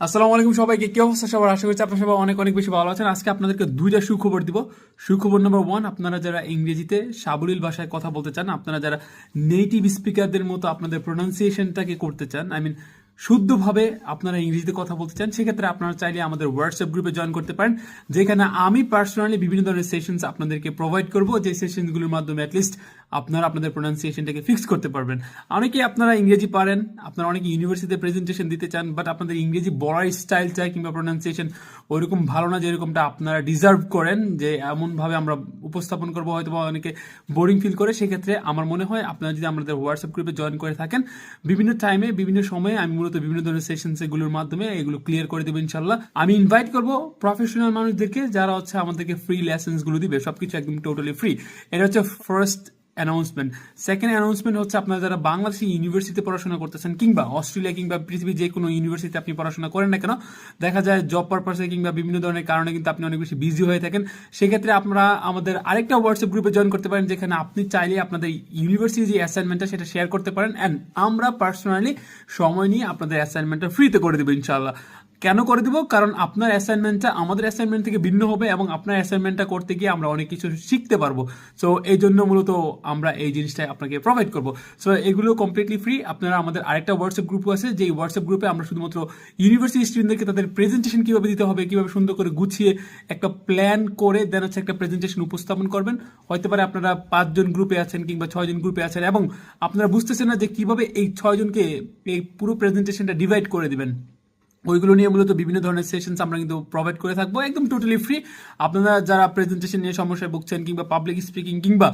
আসসালামু আলাইকুম সবাইকে, কি অবস্থা সবার? আশা করছি আপনারা সবাই অনেক অনেক বেশি ভালো আছেন। আজকে আপনাদেরকে দুইটা সুখবর দিব। সুখবর নাম্বার 1, আপনারা যারা ইংরেজিতে সাবলীল ভাষায় কথা বলতে চান, আপনারা যারা নেটিভ স্পিকারদের মতো আপনাদের প্রোনাউন্সিয়েশনটাকে করতে চান, শুদ্ধভাবে আপনারা ইংরেজিতে কথা বলতে চান, সেক্ষেত্রে আপনারা চাইলে আমাদের হোয়াটসঅ্যাপ গ্রুপে জয়েন করতে পারেন, যেখানে আমি পার্সোনালি বিভিন্ন ধরনের সেশনস আপনাদেরকে প্রোভাইড করব, যে সেশনগুলোর মাধ্যমে অ্যাটলিস্ট আপনারা আপনাদের প্রোনাউন্সিয়েশনটাকে ফিক্স করতে পারবেন। অনেকে আপনারা ইংরেজি পারেন, আপনারা অনেকে ইউনিভার্সিটিতে প্রেজেন্টেশন দিতে চান, বাট আপনাদের ইংরেজি বলার স্টাইল চাই কিংবা প্রোনাউন্সিয়েশন ওইরকম ভালো না যেরকমটা আপনারা ডিজার্ভ করেন, যে এমনভাবে আমরা উপস্থাপন করবো, হয়তো বা অনেকে বোরিং ফিল করে। সেক্ষেত্রে আমার মনে হয় আপনারা যদি আমাদের হোয়াটসঅ্যাপ গ্রুপে জয়েন করে থাকেন, বিভিন্ন টাইমে বিভিন্ন সময়ে আমি মূলত বিভিন্ন ধরনের সেশনস এগুলোর মাধ্যমে এগুলো ক্লিয়ার করে দেবো ইনশাল্লাহ। আমি ইনভাইট করবো প্রফেশনাল মানুষদেরকে, যারা আমাদেরকে ফ্রি লেসেন্স গুলো দিবে, সবকিছু একদম টোটালি ফ্রি। এটা হচ্ছে ফার্স্ট অ্যানাউন্সমেন্ট। সেকেন্ড অ্যানাউন্সমেন্ট হচ্ছে, আপনারা যারা বাংলাদেশি ইউনিভার্সিটিতে পড়াশোনা করতেছেন কিংবা অস্ট্রেলিয়া কিংবা পৃথিবীর যে কোনো ইউনিভার্সিটিতে আপনি পড়াশোনা করেন না কেন, দেখা যায় জব পারপাসে কিংবা বিভিন্ন ধরনের কারণে কিন্তু আপনি অনেক বেশি বিজি হয়ে থাকেন। সেক্ষেত্রে আপনারা আমাদের আরেকটা হোয়াটসঅ্যাপ গ্রুপে জয়েন করতে পারেন, যেখানে আপনি চাইলে আপনাদের ইউনিভার্সিটি যে অ্যাসাইনমেন্টটা সেটা শেয়ার করতে পারেন, অ্যান্ড আমরা পার্সোনালি সময় নিয়ে আপনাদের অ্যাসাইনমেন্টটা ফ্রিতে করে দেবো ইনশাল্লাহ। কেন করে দিব? কারণ আপনার অ্যাসাইনমেন্টটা আমাদের অ্যাসাইনমেন্ট থেকে ভিন্ন হবে এবং আপনার অ্যাসাইনমেন্টটা করতে গিয়ে আমরা অনেক কিছু শিখতে পারবো। সো এই জন্য মূলত আমরা এই জিনিসটা আপনাকে প্রোভাইড করবো। সো এগুলো কমপ্লিটলি ফ্রি। আপনারা আমাদের আরেকটা হোয়াটসঅ্যাপ গ্রুপ আছে, যে হোয়াটসঅ্যাপ গ্রুপে আমরা শুধুমাত্র ইউনিভার্সিটি স্টুডেন্টদেরকে তাদের প্রেজেন্টেশন কিভাবে দিতে হবে, কিভাবে সুন্দর করে গুছিয়ে একটা প্ল্যান করে দেন একটা প্রেজেন্টেশন উপস্থাপন করবেন। হয়তো পারে আপনারা 5 জন গ্রুপে আছেন কিংবা 6 জন গ্রুপে আছেন এবং আপনারা বুঝতেছেন না যে কিভাবে এই 6 জনকে এই পুরো প্রেজেন্টেশনটা ডিভাইড করে দিবেন। ওইগুলো নিয়ে মূলত বিভিন্ন ধরনের সেশনস আমরা কিন্তু প্রোভাইড করে থাকবো, একদম টোটালি ফ্রি। আপনারা যারা প্রেজেন্টেশন নিয়ে সমস্যায় ভুগছেন কিংবা পাবলিক স্পিকিং কিংবা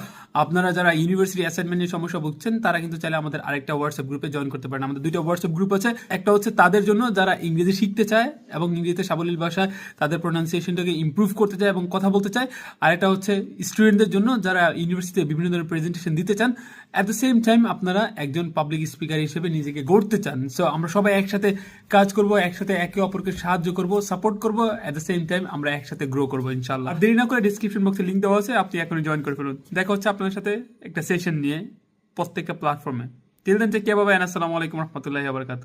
আপনারা যারা ইউনিভার্সিটি অ্যাসাইনমেন্ট নিয়ে সমস্যা ভুগছেন, তারা কিন্তু চাইলে আমাদের আরেকটা হোয়াটসঅ্যাপ গ্রুপে জয়েন করতে পারেন। আমাদের দুইটা হোয়াটসঅ্যাপ গ্রুপ আছে। একটা হচ্ছে তাদের জন্য যারা ইংরেজি শিখতে চায় এবং ইংরেজিতে সাবলীল ভাষায় তাদের প্রোনাউন্সিয়েশনটাকে ইমপ্রুভ করতে চায় এবং কথা বলতে চায়। আর একটা হচ্ছে স্টুডেন্টদের জন্য যারা ইউনিভার্সিটিতে বিভিন্ন ধরনের প্রেজেন্টেশন দিতে চান, অ্যাট দ্য সেম টাইম আপনারা একজন পাবলিক স্পিকার হিসেবে নিজেকে গড়তে চান। সো আমরা সবাই একসাথে কাজ করবো, একসাথে একে অপরকে সাহায্য করবো, সাপোর্ট করবো, এট দ্য সেম টাইম আমরা একসাথে গ্রো করবো ইনশাল্লাহ। আর দেরি না করে ডিসক্রিপশন বক্সে লিঙ্ক দেওয়া আছে, আপনি এখনই জয়েন করে ফেলুন। দেখা হচ্ছে আপনাদের সাথে একটা সেশন নিয়ে প্রত্যেকটা প্ল্যাটফর্মে। Till then take care, bye bye, আসসালামু আলাইকুম রহমতুল্লাহি ওয়া বারাকাতুহু।